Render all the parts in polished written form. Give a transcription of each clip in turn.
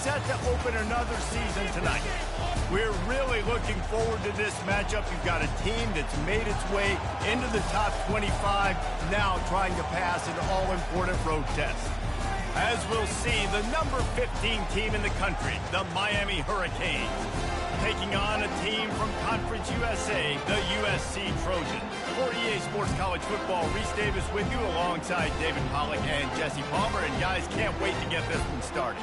set to open another season tonight. We're really looking forward to this matchup. You've got a team that's made its way into the top 25, now trying to pass an all-important road test. As we'll see, the number 15 team in the country, the Miami Hurricanes, taking on a team from Conference USA, the USC Trojans. For EA Sports College Football, Reese Davis with you alongside David Pollack and Jesse Palmer. And guys, can't wait to get this one started.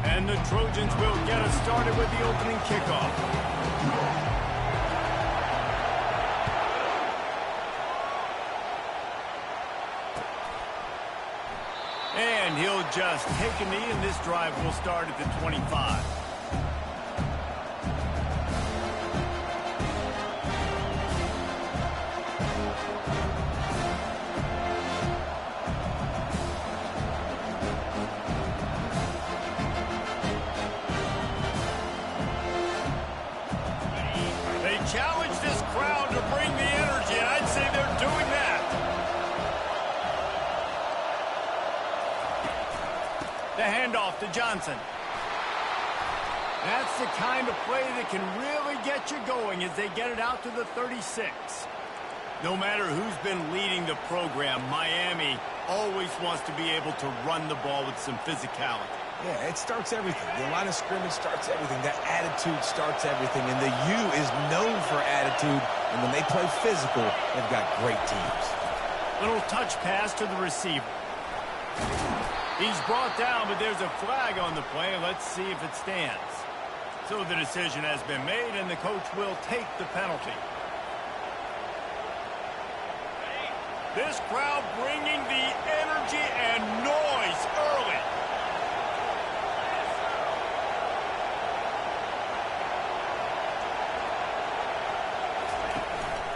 And the Trojans will get us started with the opening kickoff. And he'll just take a knee, and this drive will start at the 25. Challenge this crowd to bring the energy, and I'd say they're doing that. The handoff to Johnson. That's the kind of play that can really get you going as they get it out to the 36. No matter who's been leading the program, Miami always wants to be able to run the ball with some physicality. Yeah, it starts everything. The line of scrimmage starts everything. That attitude starts everything. And the U is known for attitude. And when they play physical, they've got great teams. Little touch pass to the receiver. He's brought down, but there's a flag on the play. Let's see if it stands. So the decision has been made, and the coach will take the penalty. This crowd bringing the energy and noise early.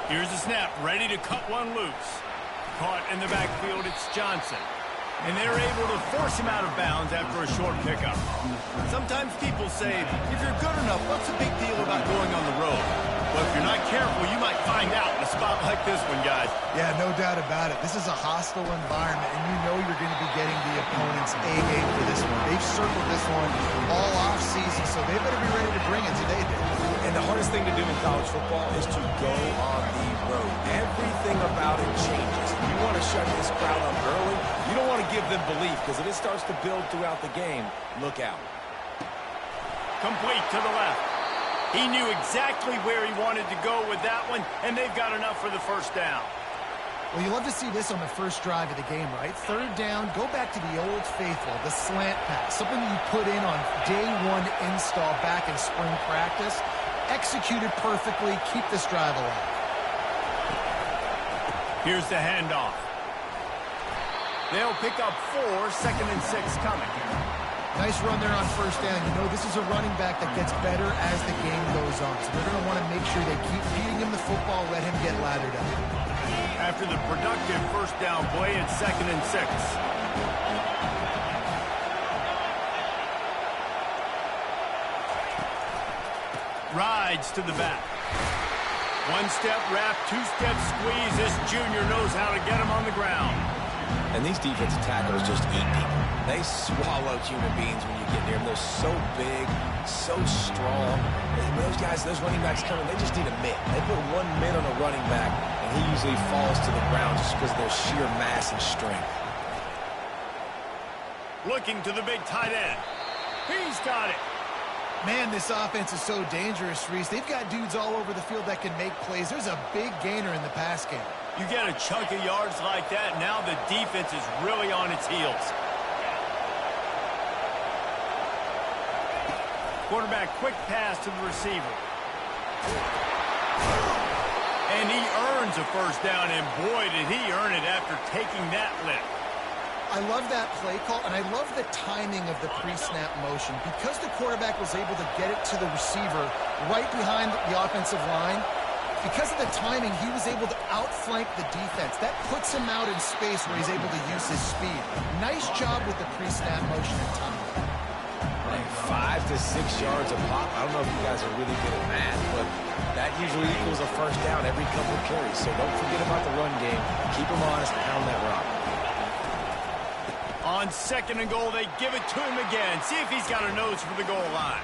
Here's the snap, ready to cut one loose. Caught in the backfield, it's Johnson. And they're able to force him out of bounds after a short pickup. Sometimes people say, if you're good enough, what's the big deal about going on the road? Well, if you're not careful, you might find out in a spot like this one, guys. Yeah, no doubt about it. This is a hostile environment, and you know you're going to be getting the opponent's A game for this one. They've circled this one all off-season, so they better be ready to bring it today. And the hardest thing to do in college football is to go on the road. Everything about it changes. You want to shut this crowd up early. You don't want to give them belief, because if it starts to build throughout the game, look out. Complete to the left. He knew exactly where he wanted to go with that one, and they've got enough for the first down. Well, you love to see this on the first drive of the game, right? Third down, go back to the old faithful, the slant pass, something you put in on day one install back in spring practice. Executed perfectly, keep this drive alive. Here's the handoff. They'll pick up 4, 2nd and 6 coming. Nice run there on first down. You know this is a running back that gets better as the game goes on. So they're going to want to make sure they keep feeding him the football, let him get lathered up. After the productive first down play, it's 2nd and 6. Rides to the back. One-step wrap, two-step squeeze. This junior knows how to get him on the ground. And these defensive tackles just eat people. They swallow human beings when you get near them. They're so big, so strong. And those guys, those running backs coming, they just need a mitt. They put one mitt on a running back, and he usually falls to the ground just because of their sheer mass and strength. Looking to the big tight end. He's got it. Man, this offense is so dangerous, Reese. They've got dudes all over the field that can make plays. There's a big gainer in the pass game. You get a chunk of yards like that, now the defense is really on its heels. Quarterback, quick pass to the receiver. And he earns a first down, and boy, did he earn it after taking that lift. I love that play call, and I love the timing of the pre-snap motion. Because the quarterback was able to get it to the receiver right behind the offensive line, Because of the timing, he was able to outflank the defense. That puts him out in space where he's able to use his speed. Nice job with the pre-snap motion and timing. Like 5 to 6 yards a pop. I don't know if you guys are really good at math, but that usually equals a first down every couple of carries. So don't forget about the run game. Keep him honest and pound that rock. On 2nd and goal, they give it to him again. See if he's got a nose for the goal line.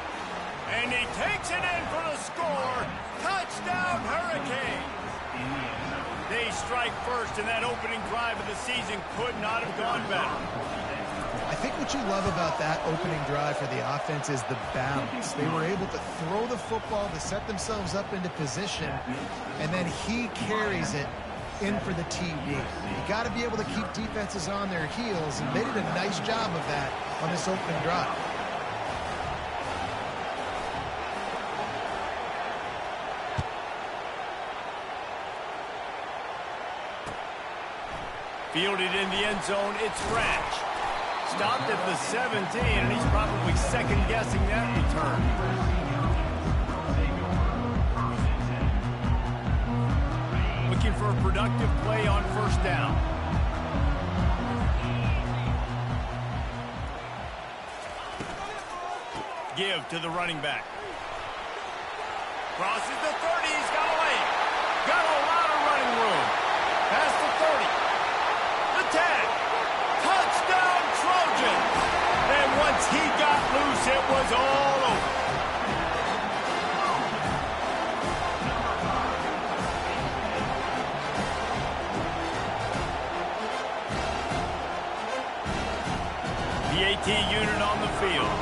And he takes it in for the score. Touchdown, Hurricane. They strike first, and that opening drive of the season could not have gone better. I think what you love about that opening drive for the offense is the balance. They were able to throw the football to set themselves up into position, and then he carries it in for the TD. You got to be able to keep defenses on their heels, and they did a nice job of that on this opening drive. Fielded in the end zone, it's Branch. Stopped at the 17, and he's probably second-guessing that return. Looking for a productive play on first down. Give to the running back. Crosses the 30, he's got a lane. Got a lot of running room. Past the 30. The 10. Touchdown, Trojans. And once he got loose, it was all over. PAT unit on the field.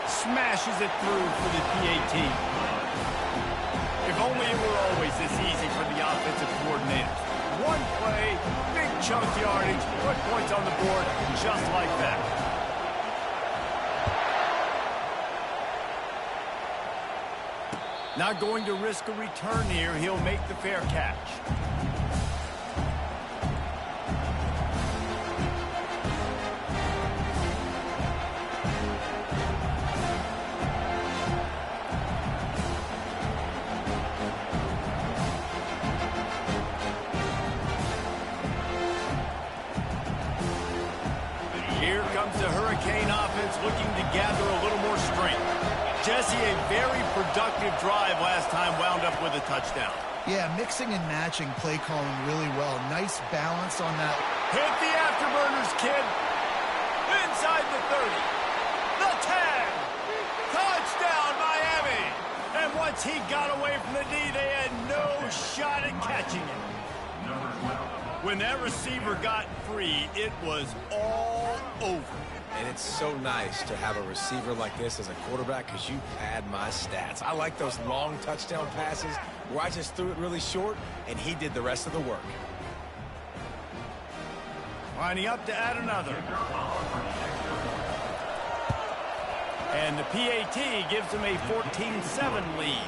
Smashes it through for the PAT. If only it were always this easy for the offensive coordinators. One play, big chunk yardage, put points on the board just like that. Not going to risk a return here. He'll make the fair catch. Here comes the Hurricane offense looking to gather a little more strength. Jesse, a very productive drive last time wound up with a touchdown. Yeah, mixing and matching play calling really well. Nice balance on that. Hit the afterburners, kid. Inside the 30. The 10. Touchdown, Miami. And once he got away from the D, they had no shot at catching it. When that receiver got free, it was all over. And it's so nice to have a receiver like this as a quarterback because you pad my stats. I like those long touchdown passes where I just threw it really short and he did the rest of the work. Lining up to add another. And the PAT gives them a 14-7 lead.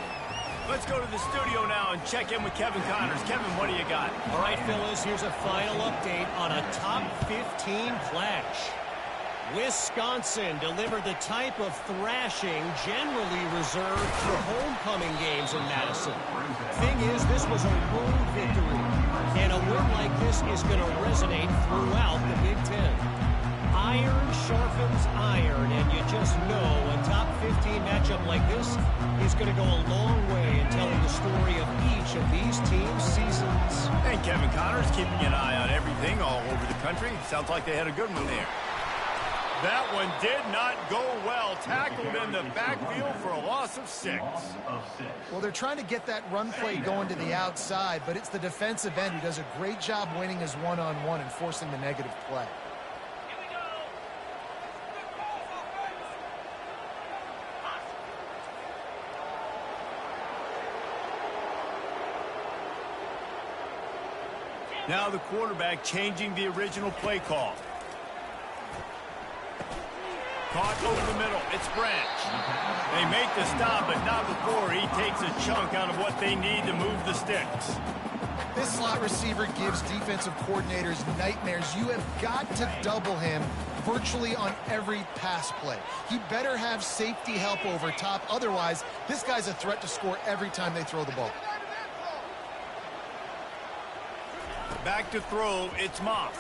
Let's go to the studio now and check in with Kevin Connors. Kevin, what do you got? All right, fellas, here's a final update on a top 15 clash. Wisconsin delivered the type of thrashing generally reserved for homecoming games in Madison. Thing is, this was a road victory, and a win like this is going to resonate throughout the Big Ten. Iron sharpens iron, and you just know a top 15 matchup like this is going to go a long way in telling the story of each of these teams' seasons. And Kevin Connors keeping an eye on everything all over the country. Sounds like they had a good one there. That one did not go well. Tackled in the backfield for a loss of 6. Well, they're trying to get that run play going to the outside, but it's the defensive end who does a great job winning his one-on-one and forcing the negative play. Now the quarterback changing the original play call. Caught over the middle. It's Branch. They make the stop, but not before he takes a chunk out of what they need to move the sticks. This slot receiver gives defensive coordinators nightmares. You have got to double him virtually on every pass play. He better have safety help over top. Otherwise, this guy's a threat to score every time they throw the ball. Back to throw, it's Moss.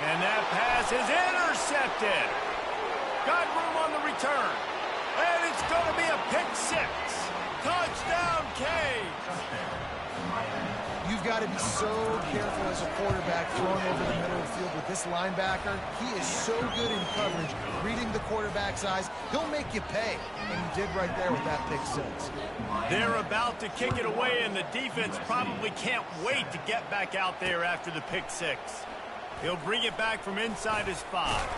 And that pass is intercepted. Got room on the return. And it's going to be a pick six. Touchdown, K. You've got to be so careful as a quarterback throwing over the middle of the field with this linebacker. He is so good in coverage, reading the quarterback's eyes. He'll make you pay, and he did right there with that pick six. They're about to kick it away, and the defense probably can't wait to get back out there after the pick six. He'll bring it back from inside his 5.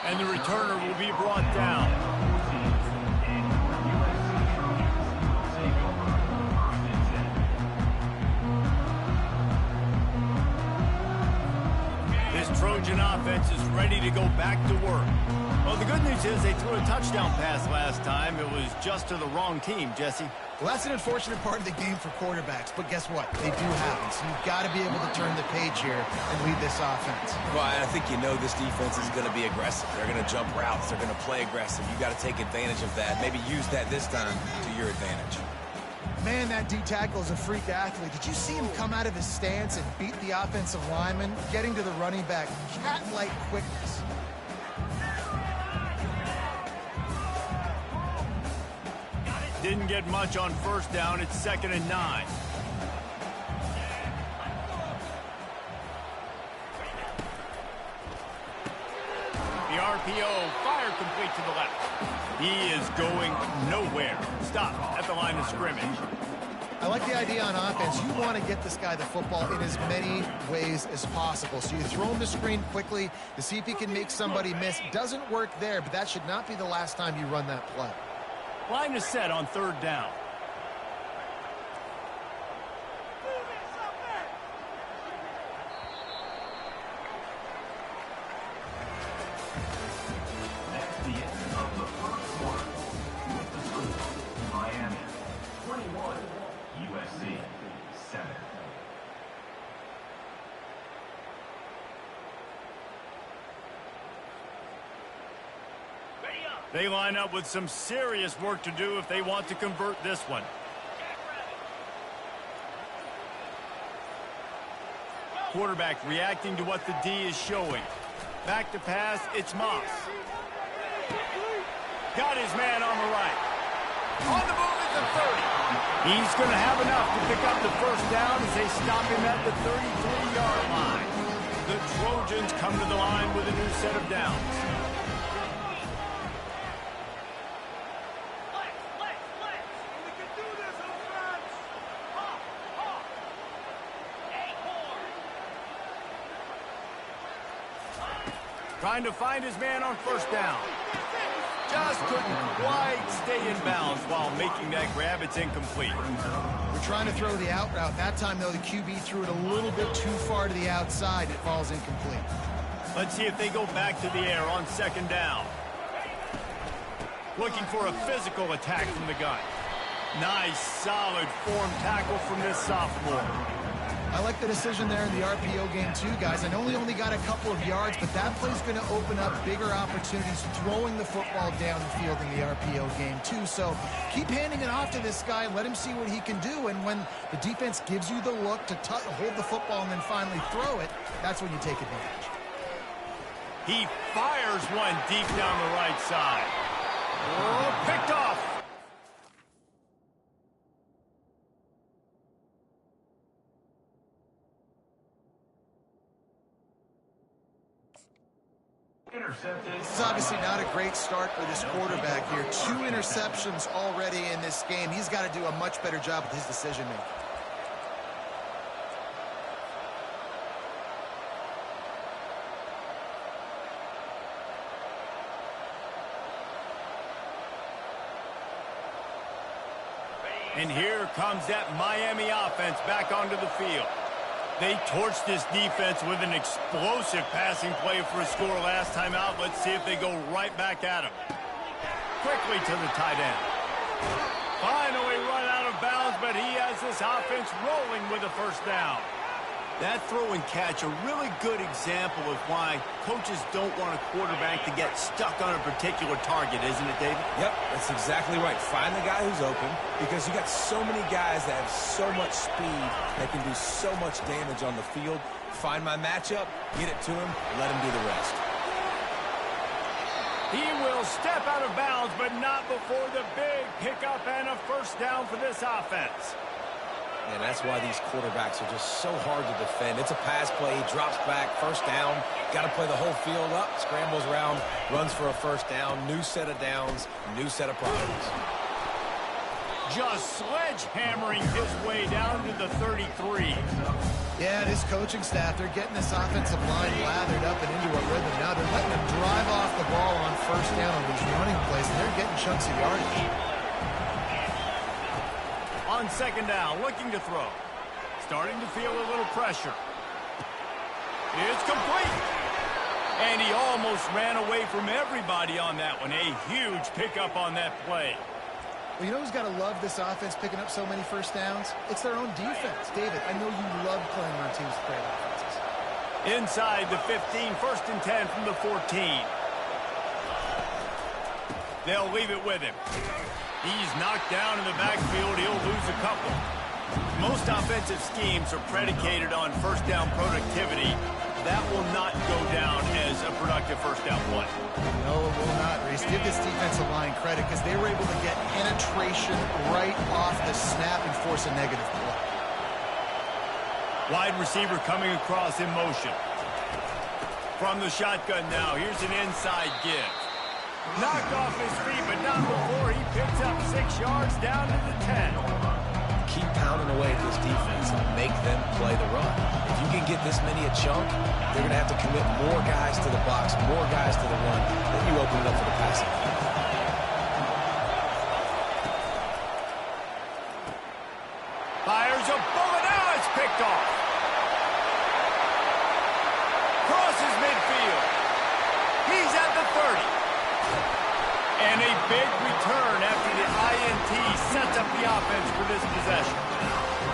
And the returner will be brought down. This Trojan offense is ready to go back to work. Well, the good news is they threw a touchdown pass last time. It was just to the wrong team, Jesse. Well, that's an unfortunate part of the game for quarterbacks, but guess what? They do happen, so you've got to be able to turn the page here and lead this offense. Well, I think you know this defense is going to be aggressive. They're going to jump routes. They're going to play aggressive. You've got to take advantage of that. Maybe use that this time to your advantage. Man, that D-tackle is a freak athlete. Did you see him come out of his stance and beat the offensive lineman, getting to the running back? Cat-like quickness. Didn't get much on first down. It's 2nd and 9. The RPO, fire complete to the left. He is going nowhere. Stop at the line of scrimmage. I like the idea on offense. You want to get this guy the football in as many ways as possible. So you throw him the screen quickly to see if he can make somebody miss. Doesn't work there, but that should not be the last time you run that play. Line is set on 3rd down. That's the end of the first quarter. With the score, Miami 21, USC 7. They line up with some serious work to do if they want to convert this one. Quarterback reacting to what the D is showing. Back to pass, it's Moss. Got his man on the right. On the move at the 30. He's going to have enough to pick up the first down as they stop him at the 33-yard line. The Trojans come to the line with a new set of downs. Trying to find his man on first down. Just couldn't quite stay in bounds while making that grab. It's incomplete. We're trying to throw the out route. That time, though, the QB threw it a little bit too far to the outside. It falls incomplete. Let's see if they go back to the air on 2nd down. Looking for a physical attack from the gun. Nice, solid form tackle from this sophomore. I like the decision there in the RPO game too, guys. I know he only got a couple of yards, but that play's going to open up bigger opportunities throwing the football down the field in the RPO game too. So keep handing it off to this guy. Let him see what he can do. And when the defense gives you the look to hold the football and then finally throw it, that's when you take advantage. He fires one deep down the right side. Oh, picked off. This is obviously not a great start for this quarterback here. 2 interceptions already in this game. He's got to do a much better job with his decision-making. And here comes that Miami offense back onto the field. They torched this defense with an explosive passing play for a score last time out. Let's see if they go right back at him. Quickly to the tight end. Finally run out of bounds, but he has this offense rolling with a first down. That throw and catch, a really good example of why coaches don't want a quarterback to get stuck on a particular target, isn't it, David? Yep, that's exactly right. Find the guy who's open, because you got so many guys that have so much speed that can do so much damage on the field. Find my matchup, get it to him, let him do the rest. He will step out of bounds, but not before the big pickup and a first down for this offense. And that's why these quarterbacks are just so hard to defend. It's a pass play, he drops back, first down. Got to play the whole field up, scrambles around, runs for a first down, new set of downs, new set of problems. Just sledgehammering his way down to the 33. Yeah, this coaching staff, they're getting this offensive line lathered up and into a rhythm. Now they're letting them drive off the ball on first down on these running plays, and they're getting chunks of yardage. On second down, looking to throw. Starting to feel a little pressure. It's complete. And he almost ran away from everybody on that one. A huge pickup on that play. Well, you know who's got to love this offense picking up so many first downs? It's their own defense. David, I know you love playing on teams with great offenses. Inside the 15, first and 10 from the 14. They'll leave it with him. He's knocked down in the backfield. He'll lose a couple. Most offensive schemes are predicated on first down productivity. That will not go down as a productive first down play. No, it will not, Reese. Give this defensive line credit because they were able to get penetration right off the snap and force a negative play. Wide receiver coming across in motion. From the shotgun now, here's an inside give. Knocked off his feet, but not before he picks up 6 yards down to the 10. Keep pounding away at this defense and make them play the run. If you can get this many a chunk, they're going to have to commit more guys to the box, more guys to the run. Then you open it up for the passing. Fires a bullet. Now it's picked off. Crosses midfield. He's at the 30. And a big return after the INT sets up the offense for this possession.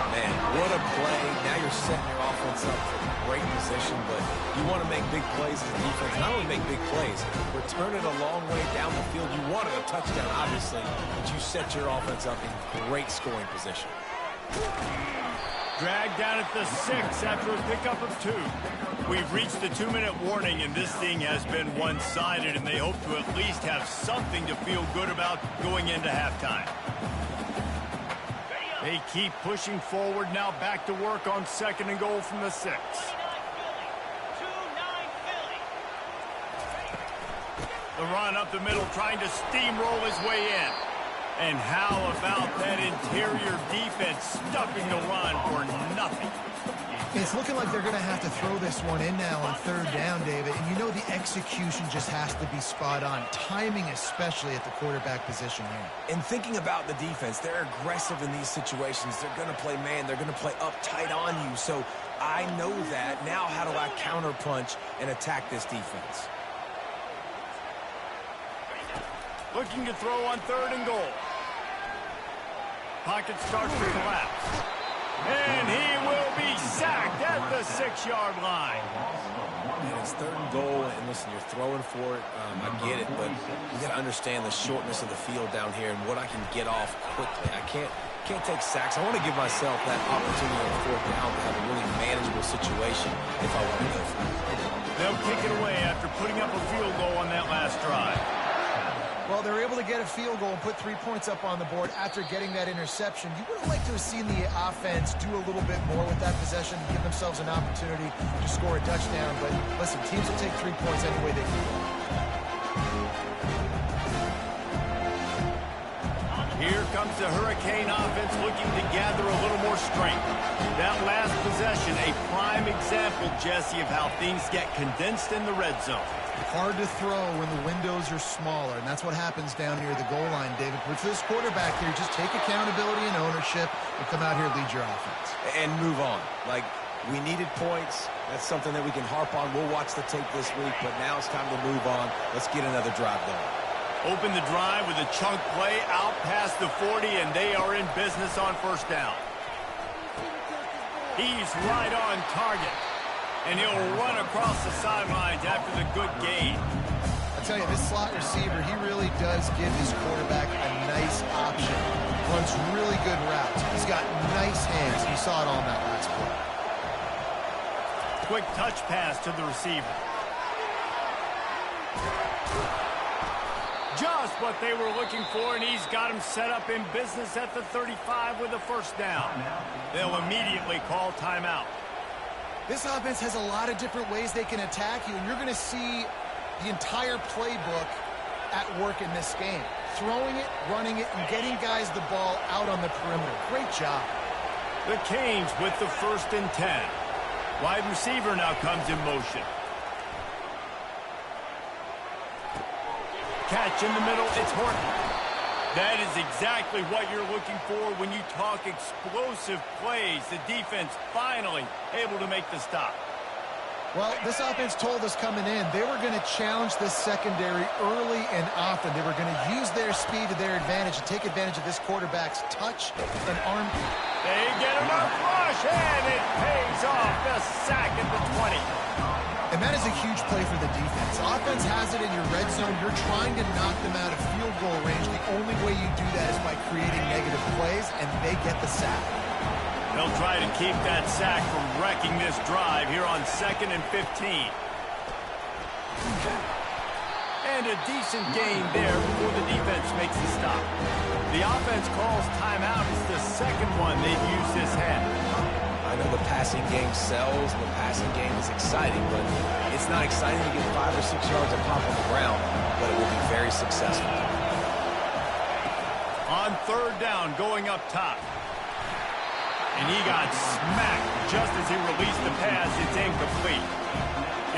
Man, what a play. Now you're setting your offense up for great position, but you want to make big plays as a defense. Not only make big plays, return it a long way down the field. You wanted a touchdown, obviously, but you set your offense up in great scoring position. Dragged down at the 6 after a pickup of 2. We've reached the 2-minute warning, and this thing has been one-sided, and they hope to at least have something to feel good about going into halftime. They keep pushing forward, now back to work on second and goal from the 6. The run up the middle, trying to steamroll his way in. And how about that interior defense stuffing the run for nothing? It's looking like they're going to have to throw this one in now on third down, David. And you know the execution just has to be spot on. Timing, especially at the quarterback position here. And thinking about the defense, they're aggressive in these situations. They're going to play man. They're going to play up tight on you. So I know that. Now how do I counterpunch and attack this defense? Looking to throw on third and goal. Pocket starts to collapse. And he will be sacked at the 6-yard line. And it's third and goal, and listen, you're throwing for it. I get it, but you got to understand the shortness of the field down here and what I can get off quickly. I can't take sacks. I want to give myself that opportunity on fourth down to have a really manageable situation if I want to go for it. They'll kick it away after putting up a field goal on that last drive. Well, they're able to get a field goal and put 3 points up on the board after getting that interception. You would have liked to have seen the offense do a little bit more with that possession, give themselves an opportunity to score a touchdown. But listen, teams will take 3 points any way they can go. Here comes the Hurricane offense looking to gather a little more strength. That last possession, a prime example, Jesse, of how things get condensed in the red zone. Hard to throw when the windows are smaller, and that's what happens down near the goal line, David. But for this quarterback here, just take accountability and ownership and come out here and lead your offense. And move on. Like, we needed points. That's something that we can harp on. We'll watch the tape this week, but now it's time to move on. Let's get another drive going. Open the drive with a chunk play out past the 40, and they are in business on first down. He's right on target, and he'll run across the sidelines after the good gain. I tell you, this slot receiver, he really does give his quarterback a nice option. Runs really good routes. He's got nice hands. You saw it on that last play. Quick touch pass to the receiver. Just what they were looking for, and he's got him set up in business at the 35 with a first down. They'll immediately call timeout. This offense has a lot of different ways they can attack you, and you're going to see the entire playbook at work in this game. Throwing it, running it, and getting guys the ball out on the perimeter. Great job. The Canes with the 1st and 10. Wide receiver now comes in motion. Catch in the middle, it's Horton. That is exactly what you're looking for when you talk explosive plays. The defense finally able to make the stop. Well, this offense told us coming in they were going to challenge this secondary early and often. They were going to use their speed to their advantage and take advantage of this quarterback's touch and arm. They get him a rush, and it pays off. The sack at the 20. And that is a huge play for the defense. Offense has it in your red zone. You're trying to knock them out of field goal range. The only way you do that is by creating negative plays, and they get the sack. They'll try to keep that sack from wrecking this drive here on 2nd and 15. And a decent gain there before the defense makes the stop. The offense calls timeout. It's the second one they've used this half. I know the passing game sells and the passing game is exciting, but it's not exciting to get 5 or 6 yards of pop on the ground, but it will be very successful. On 3rd down, going up top. And he got smacked just as he released the pass. It's incomplete.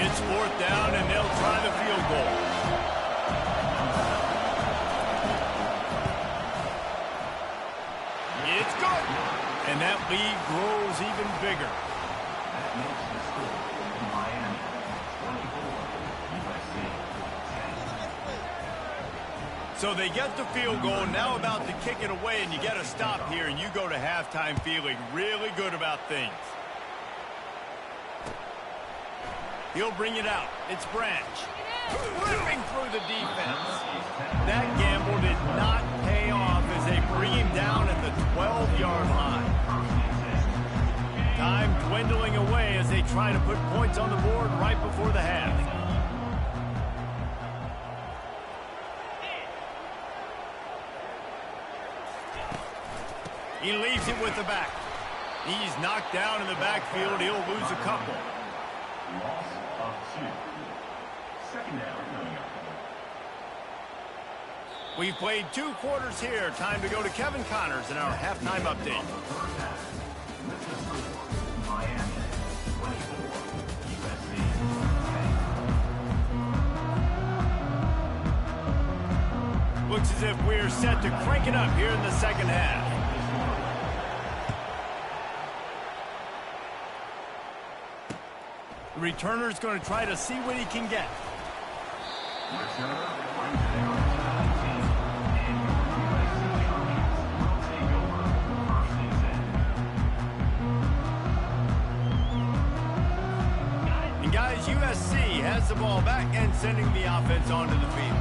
It's 4th down, and they'll try the field goal. It's good. And that lead grows even bigger. That makes the score Miami 24, USC 10. So they get the field goal, now about to kick it away, and you get a stop here, and you go to halftime feeling really good about things. He'll bring it out. It's Branch. Ripping through the defense. That gamble did not pay off as they bring him down at the 12-yard line. Time dwindling away as they try to put points on the board right before the half. He leaves it with the back. He's knocked down in the backfield. He'll lose a couple. Loss of 2. 2nd down coming up. We've played 2 quarters here. Time to go to Kevin Connors in our halftime update. Miami 24, USC 10. Looks as if we're set to crank it up here in the second half. The returner's going to try to see what he can get. Returner, number 17, and USC Trojans will take over 1st and 10. And guys, USC has the ball back and sending the offense onto the field.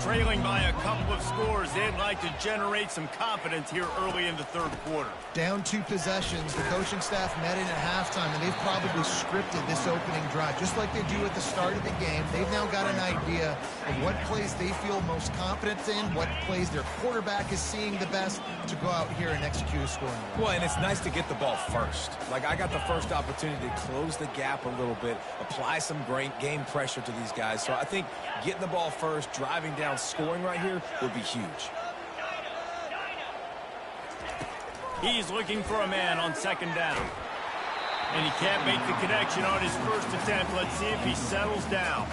Trailing by a couple of scores, they'd like to generate some confidence here early in the 3rd quarter. Down 2 possessions. The coaching staff met in at halftime, and they've probably scripted this opening drive. Just like they do at the start of the game, they've now got an idea of what plays they feel most confident in, what plays their quarterback is seeing the best to go out here and execute a scoring. Well, and it's nice to get the ball first. Like, I got the first opportunity to close the gap a little bit, apply some great game pressure to these guys. So I think getting the ball first, driving down, scoring right here would be huge. He's looking for a man on 2nd down. And he can't make the connection on his first attempt. Let's see if he settles down.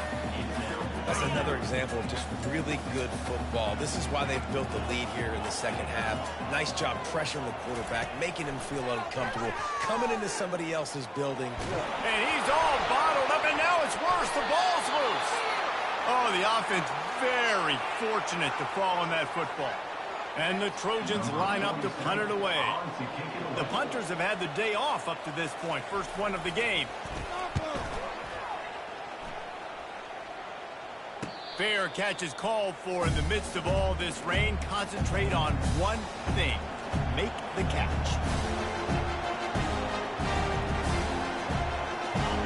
That's another example of just really good football. This is why they've built the lead here in the second half. Nice job pressuring the quarterback, making him feel uncomfortable, coming into somebody else's building. And he's all bottled up, and now it's worse. The ball's loose. Oh, the offense very fortunate to fall on that football. And the Trojans line up to punt it away. The punters have had the day off up to this point. First one of the game. Fair catch is called for in the midst of all this rain. Concentrate on one thing. Make the catch.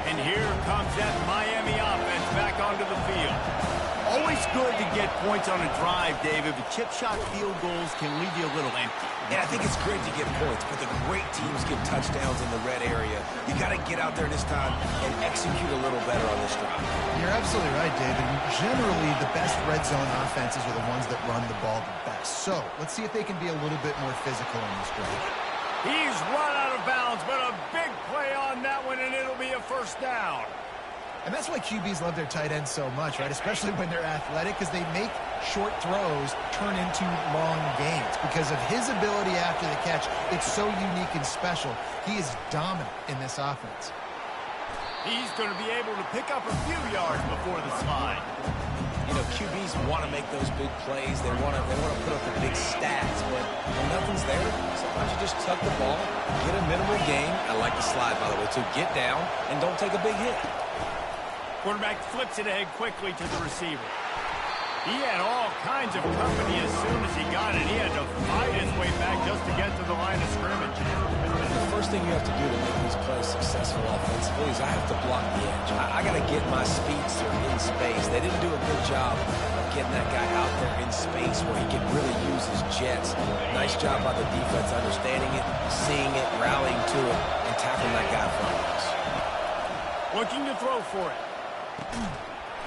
And here comes that Miami offense back onto the field. Always good to get points on a drive, David, but chip shot field goals can leave you a little empty. Yeah, I think it's great to get points, but the great teams get touchdowns in the red area. You got to get out there this time and execute a little better on this drive. You're absolutely right, David. Generally, the best red zone offenses are the ones that run the ball the best. So let's see if they can be a little bit more physical in this drive. He's run out of bounds, but a big play on that one, and it'll be a first down. And that's why QBs love their tight ends so much, right? Especially when they're athletic, because they make short throws turn into long gains. Because of his ability after the catch, it's so unique and special. He is dominant in this offense. He's going to be able to pick up a few yards before the slide. You know, QBs want to make those big plays. They want to put up the big stats, but when nothing's there, sometimes you just tuck the ball, get a minimal gain. I like the slide, by the way, too. Get down and don't take a big hit. Quarterback flips it ahead quickly to the receiver. He had all kinds of company as soon as he got it. He had to fight his way back just to get to the line of scrimmage. The first thing you have to do to make these plays successful offensively is I have to block the edge. I got to get my speedster in space. They didn't do a good job of getting that guy out there in space where he can really use his jets. Nice job by the defense understanding it, seeing it, rallying to it, and tackling that guy in front of us. Looking to throw for it.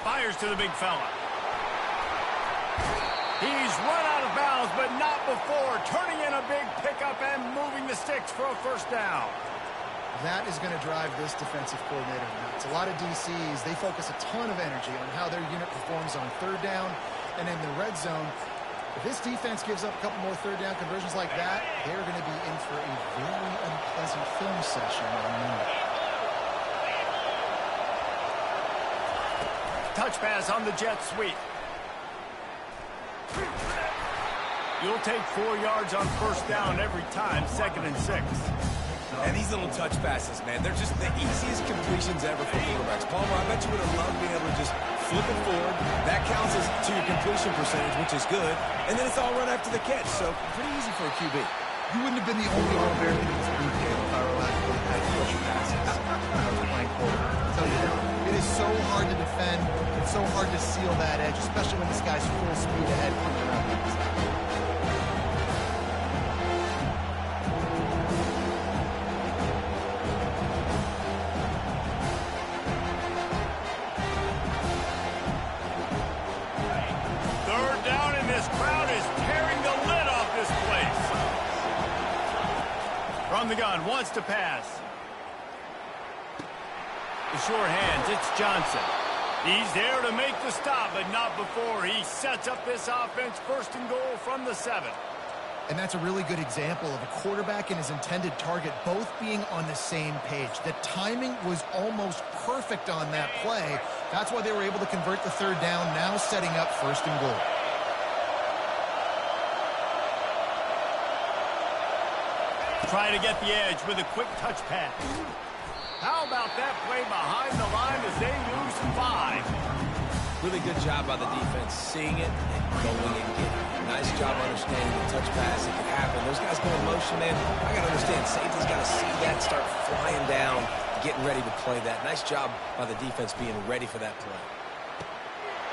Fires to the big fella. He's run out of bounds, but not before. Turning in a big pickup and moving the sticks for a first down. That is going to drive this defensive coordinator nuts. A lot of DCs, they focus a ton of energy on how their unit performs on third down and in the red zone. If this defense gives up a couple more third down conversions like that, they're going to be in for a very unpleasant film session on Monday. Touch pass on the jet sweep. You'll take 4 yards on first down every time, 2nd and 6. And these little touch passes, man, they're just the easiest completions ever for quarterbacks. Palmer, I bet you would have loved being able to just flip it forward. That counts as to your completion percentage, which is good. And then it's all run after the catch, so pretty easy for a QB. You wouldn't have been the only All-American in this boot camp if I were allowed to play push passes when I was playing quarterback. I'll tell you that. It is so hard to defend. It's so hard to seal that edge, especially when this guy's full speed ahead coming around the inside. Third down, and this crowd is tearing the lid off this place. From the gun, wants to pass. The short hands, it's Johnson. He's there to make the stop, but not before. He sets up this offense, 1st and goal from the 7. And that's a really good example of a quarterback and his intended target both being on the same page. The timing was almost perfect on that play. That's why they were able to convert the third down, now setting up 1st and goal. Try to get the edge with a quick touch pass. How about that play behind the line as they lose 5? Really good job by the defense, seeing it and going and getting it. Nice job understanding the touch pass. It can happen. Those guys go in motion, man. I got to understand, safety's got to see that, start flying down, getting ready to play that. Nice job by the defense being ready for that play.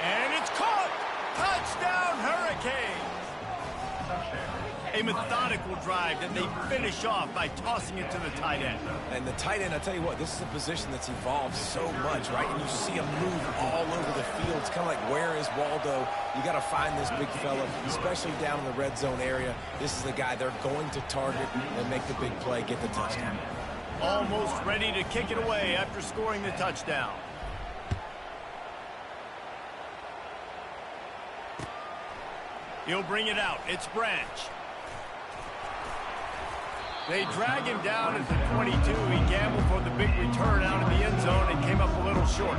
And it's caught! Touchdown, Hurricanes! A methodical drive that they finish off by tossing it to the tight end. And the tight end, I tell you what, this is a position that's evolved so much, right? And you see him move all over the field. It's kind of like, where is Waldo? You got to find this big fella, especially down in the red zone area. This is the guy they're going to target and make the big play, get the touchdown. Almost ready to kick it away after scoring the touchdown. He'll bring it out. It's Branch. They drag him down at the 22. He gambled for the big return out in the end zone and came up a little short.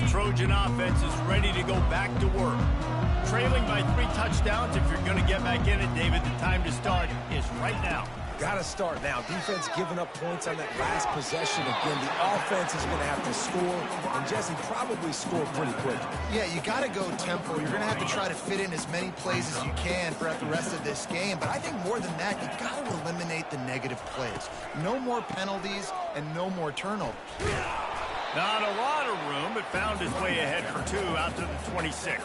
Trojan offense is ready to go back to work. Trailing by 3 touchdowns. If you're going to get back in it, David, the time to start is right now. Got to start now. Defense giving up points on that last possession. Again, the offense is going to have to score, and Jesse probably score pretty quick. Yeah, you got to go tempo. You're going to have to try to fit in as many plays as you can throughout the rest of this game. But I think more than that, you got to eliminate the negative plays. No more penalties and no more turnovers. Not a lot of room, but found his way ahead for 2 out to the 26.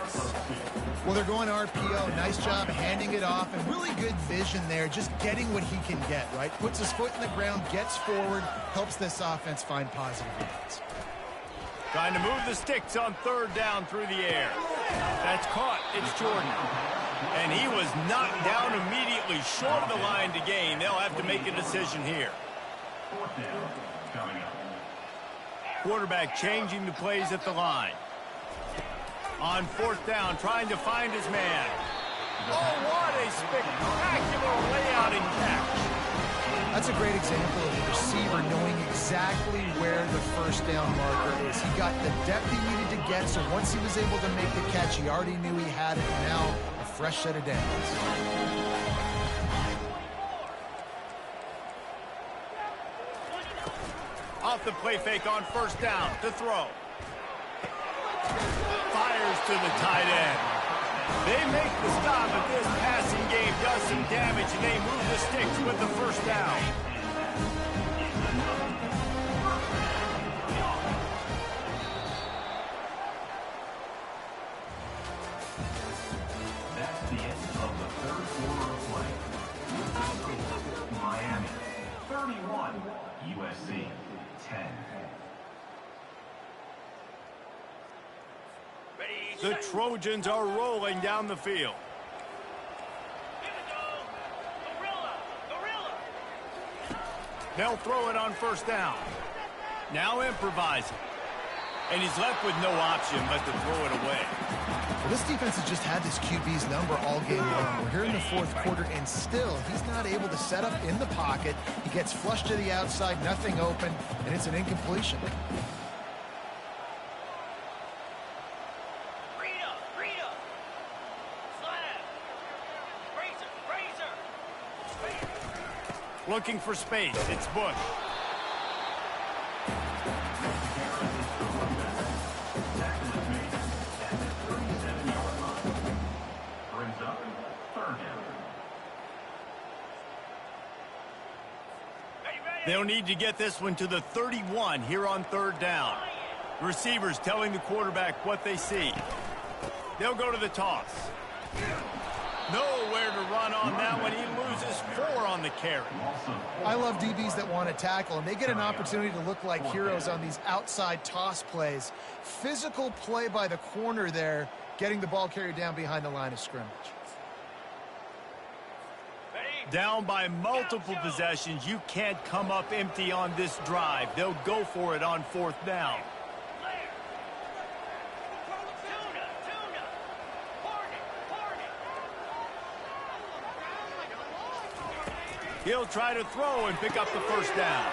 Well, they're going RPO. Nice job handing it off, and really good vision there, just getting what he can get, right? Puts his foot in the ground, gets forward, helps this offense find positive yards. Trying to move the sticks on 3rd down through the air. That's caught. It's Jordan. And he was knocked down immediately short of the line to gain. They'll have to make a decision here. 4th down coming up. Quarterback changing the plays at the line. On 4th down, trying to find his man. Oh, what a spectacular layout and catch. That's a great example of a receiver knowing exactly where the 1st down marker is. He got the depth he needed to get, so once he was able to make the catch, he already knew he had it. Now, a fresh set of downs. Off the play fake on 1st down to throw. Fires to the tight end. They make the stop, but this passing game does some damage, and they move the sticks with the 1st down. That's the end of the 3rd quarter of play. Miami 31, USC 10. The Trojans are rolling down the field. They'll throw it on 1st down. Now improvising. And he's left with no option but to throw it away. Well, this defense has just had this QB's number all game long. We're here in the 4th quarter, and still, he's not able to set up in the pocket. He gets flushed to the outside, nothing open, and it's an incompletion. Looking for space. It's Bush. Brings up 3rd down. They'll need to get this one to the 31 here on 3rd down. Receivers telling the quarterback what they see. They'll go to the toss. Nowhere to run on that one. He loses 4 on the carry. I love DBs that want to tackle, and they get an opportunity to look like heroes on these outside toss plays. Physical play by the corner there, getting the ball carried down behind the line of scrimmage. Down by multiple possessions, you can't come up empty on this drive. They'll go for it on 4th down. He'll try to throw and pick up the 1st down.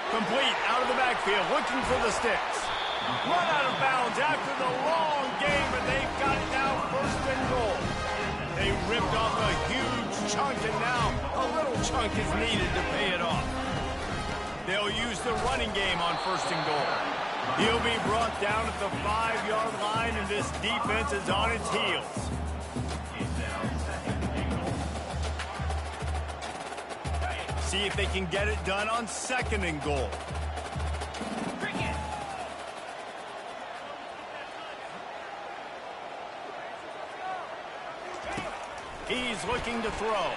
Complete out of the backfield, looking for the sticks. Run out of bounds after the long game, and they've got it now 1st and goal. They ripped off a huge chunk, and now a little chunk is needed to pay it off. They'll use the running game on 1st and goal. He'll be brought down at the 5-yard line, and this defense is on its heels. See if they can get it done on 2nd and goal. He's looking to throw.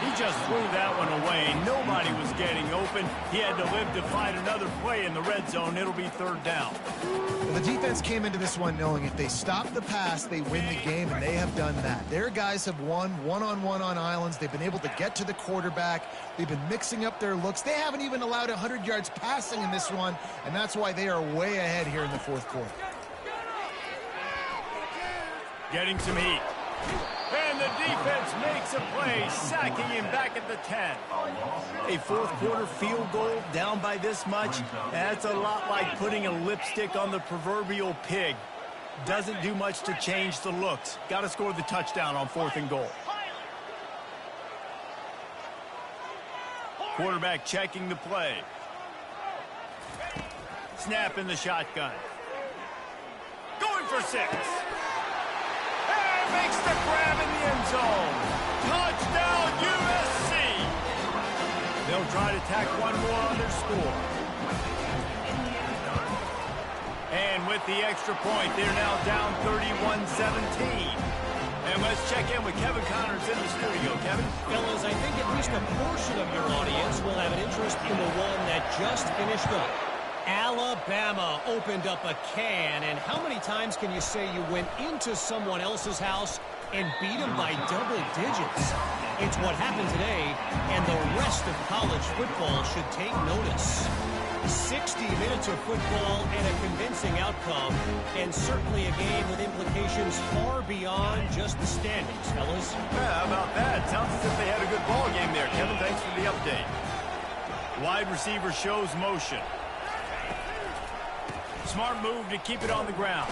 He just threw that one away. Nobody was getting open. He had to live to find another play in the red zone. It'll be 3rd down. Well, the defense came into this one knowing if they stop the pass, they win the game, and they have done that. Their guys have won one-on-one on islands. They've been able to get to the quarterback. They've been mixing up their looks. They haven't even allowed 100 yards passing in this one, and that's why they are way ahead here in the 4th quarter. Getting some heat. And the defense makes a play, sacking him back at the 10. A fourth quarter field goal down by this much, that's a lot like putting a lipstick on the proverbial pig. Doesn't do much to change the looks. Got to score the touchdown on 4th and goal. Quarterback checking the play. Snap in the shotgun. Going for 6. And makes the grab in the end zone. Touchdown, USC. They'll try to tack one more on their score. And with the extra point, they're now down 31-17. And let's check in with Kevin Connors in the studio. Kevin? Fellas, I think at least a portion of your audience will have an interest in the one that just finished up. Alabama opened up a can, and how many times can you say you went into someone else's house and beat them by double digits? It's what happened today, and the rest of college football should take notice. 60 minutes of football and a convincing outcome, and certainly a game with implications far beyond just the standings, fellas. Yeah, how about that? Sounds as if they had a good ball game there. Kevin, thanks for the update. Wide receiver shows motion. Smart move to keep it on the ground.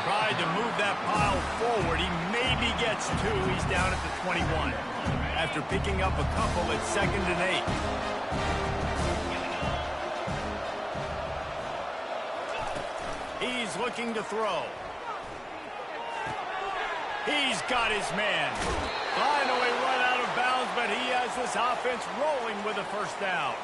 Tried to move that pile forward. He maybe gets 2. He's down at the 21. After picking up a couple, it's 2nd and 8. He's looking to throw. He's got his man. Finally run out of bounds, but he has this offense rolling with a first down.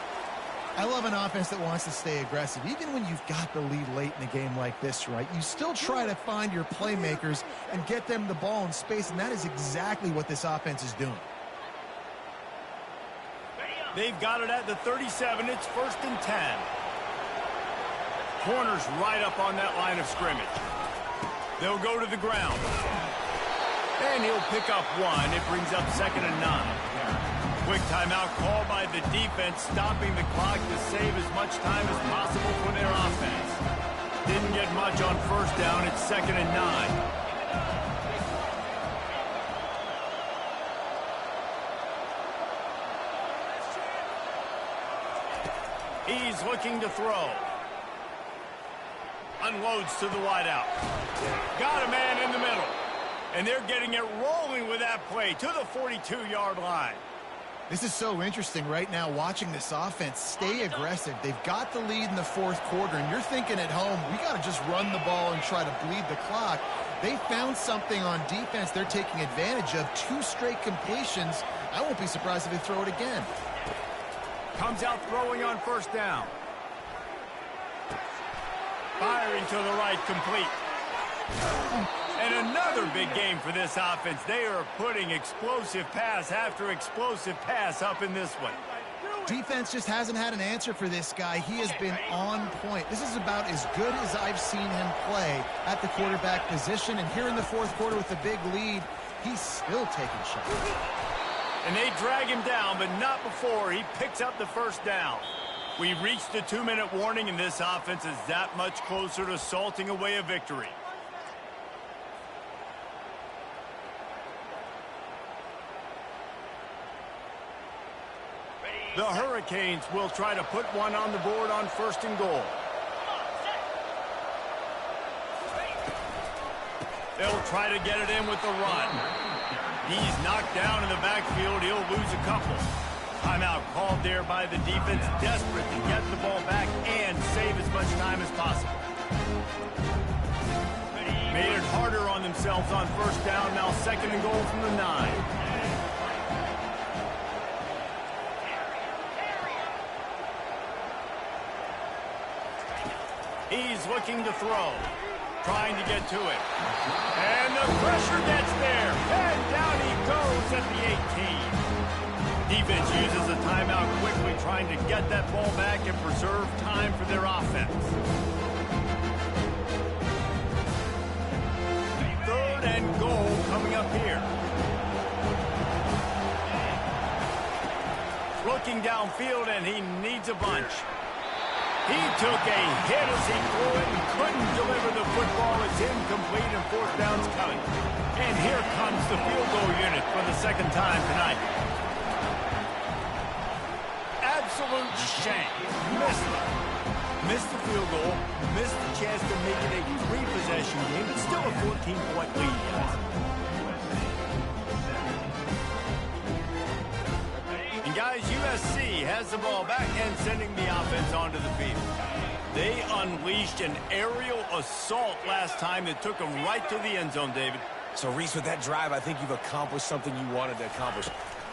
I love an offense that wants to stay aggressive. Even when you've got the lead late in a game like this, right, you still try to find your playmakers and get them the ball in space, and that is exactly what this offense is doing. They've got it at the 37. It's 1st and 10. Corners right up on that line of scrimmage. They'll go to the ground. And he'll pick up 1. It brings up 2nd and 9. Quick timeout called by the defense, stopping the clock to save as much time as possible for their offense. Didn't get much on 1st down. It's 2nd and 9. He's looking to throw. Unloads to the wideout. Got a man in the middle. And they're getting it rolling with that play to the 42-yard line. This is so interesting right now, watching this offense stay aggressive. They've got the lead in the 4th quarter, and you're thinking at home, we got to just run the ball and try to bleed the clock. They found something on defense they're taking advantage of. 2 straight completions. I won't be surprised if they throw it again. Comes out throwing on 1st down. Firing to the right, complete. And another big game for this offense. They are putting explosive pass after explosive pass up in this one. Defense just hasn't had an answer for this guy. He has been on point. This is about as good as I've seen him play at the quarterback position. And here in the 4th quarter with the big lead, he's still taking shots. And they drag him down, but not before he picks up the 1st down. We've reached the 2-minute warning, and this offense is that much closer to salting away a victory. The Hurricanes will try to put one on the board on 1st and goal. They'll try to get it in with the run. He's knocked down in the backfield. He'll lose a couple. Timeout called there by the defense, desperate to get the ball back and save as much time as possible. Made it harder on themselves on 1st down. Now 2nd and goal from the 9. He's looking to throw. Trying to get to it. And the pressure gets there. And down he goes at the 18. Defense uses a timeout quickly, trying to get that ball back and preserve time for their offense. 3rd and goal coming up here. Looking downfield, and he needs a bunch. He took a hit as he threw it and couldn't deliver the football. It's incomplete and fourth down's coming. And here comes the field goal unit for the second time tonight. Absolute shank. Missed it. Missed the field goal. Missed the chance to make it a three-possession game. It's still a 14-point lead, guys. And guys, USC has the ball back and sending the offense onto the field. They unleashed an aerial assault last time that took them right to the end zone, David. So, Reese, with that drive, I think you've accomplished something you wanted to accomplish.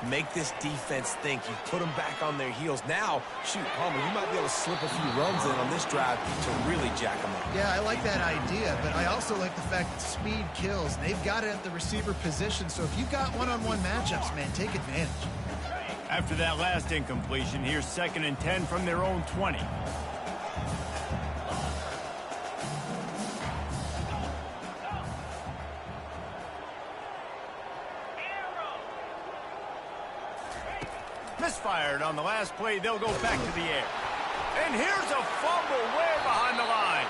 Make this defense think. You put them back on their heels. Now, shoot, Palmer, you might be able to slip a few runs in on this drive to really jack them up. Yeah, I like that idea, but I also like the fact that speed kills. They've got it at the receiver position, so if you've got one-on-one matchups, man, take advantage. After that last incompletion, here's 2nd and 10 from their own 20. Misfired on the last play. They'll go back to the air. And here's a fumble way behind the line.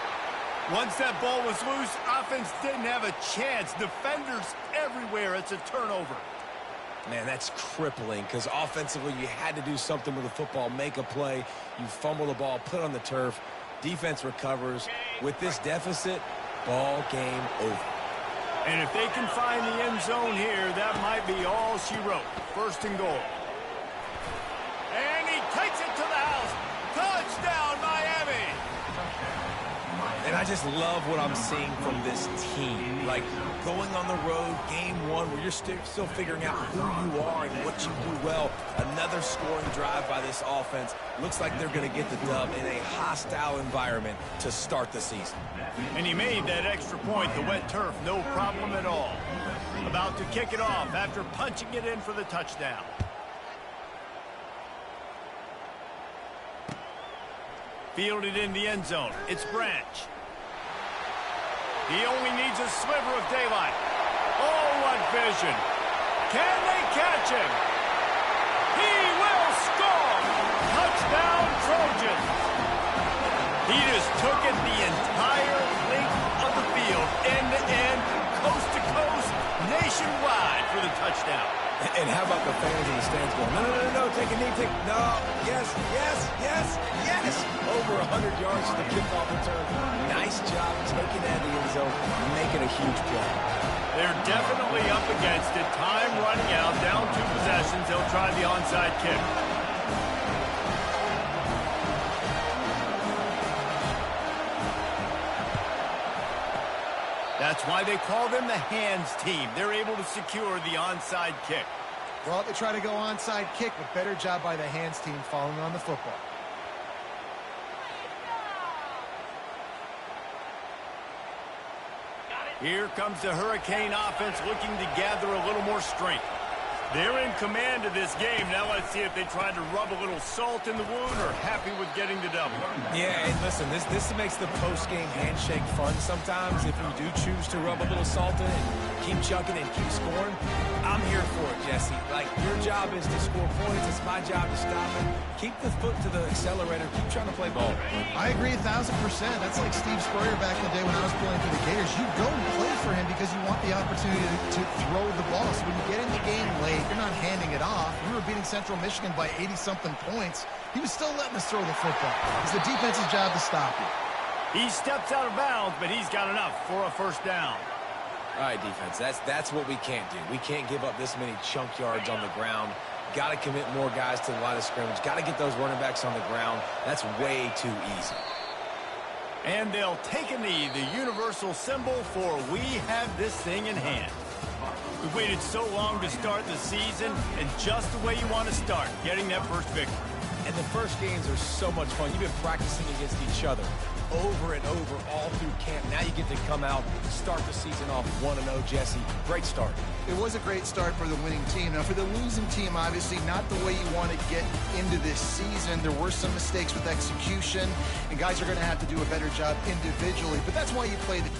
Once that ball was loose, offense didn't have a chance. Defenders everywhere. It's a turnover. Man, that's crippling because offensively you had to do something with the football, make a play. You fumble the ball, put it on the turf. Defense recovers. With this deficit, ball game over. And if they can find the end zone here, that might be all she wrote. 1st and goal. And he takes it to the house. Touchdown, Miami. And I just love what I'm seeing from this team. Like, going on the road, game one, where you're still figuring out who you are and what you do well. Another scoring drive by this offense. Looks like they're going to get the dub in a hostile environment to start the season. And he made that extra point, the wet turf, no problem at all. About to kick it off after punching it in for the touchdown. Fielded in the end zone. It's Branch. He only needs a sliver of daylight. Oh, what vision. Can they catch him? He will score. Touchdown, Trojans. He just took it the entire length of the field, end to end, coast to coast, nationwide for the touchdown. And how about the fans in the stands going, no, take a knee, no, yes. Over 100 yards to the kickoff return. Nice job taking that in the end zone, making a huge play. They're definitely up against it. Time running out, down 2 possessions. They'll try the onside kick. That's why they call them the hands team. They're able to secure the onside kick. Well, they try to go onside kick, but better job by the hands team following on the football. Here comes the Hurricane offense looking to gather a little more strength. They're in command of this game. Now let's see if they try to rub a little salt in the wound or happy with getting the double. Yeah, and listen, this makes the post-game handshake fun sometimes if you do choose to rub a little salt in and keep chucking and keep scoring. I'm here for it, Jesse. Like, your job is to score points. It's my job to stop it. Keep the foot to the accelerator. Keep trying to play ball. I agree 1,000%. That's like Steve Spurrier back in the day when I was playing for the Gators. You go and play for him because you want the opportunity to throw the ball. So when you get in the game late, you're not handing it off. We were beating Central Michigan by 80-something points. He was still letting us throw the football. It's the defense's job to stop you. He steps out of bounds, but he's got enough for a 1st down. All right, defense, that's what we can't do. We can't give up this many chunk yards on the ground. Got to commit more guys to the line of scrimmage. Got to get those running backs on the ground. That's way too easy. And they'll take a knee, the universal symbol for we have this thing in hand. We've waited so long to start the season, and just the way you want to start, getting that first victory. And the first games are so much fun. You've been practicing against each other over and over all through camp. Now you get to come out, start the season off 1-0, Jesse. Great start. It was a great start for the winning team. Now, for the losing team, obviously not the way you want to get into this season. There were some mistakes with execution, and guys are going to have to do a better job individually. But that's why you play the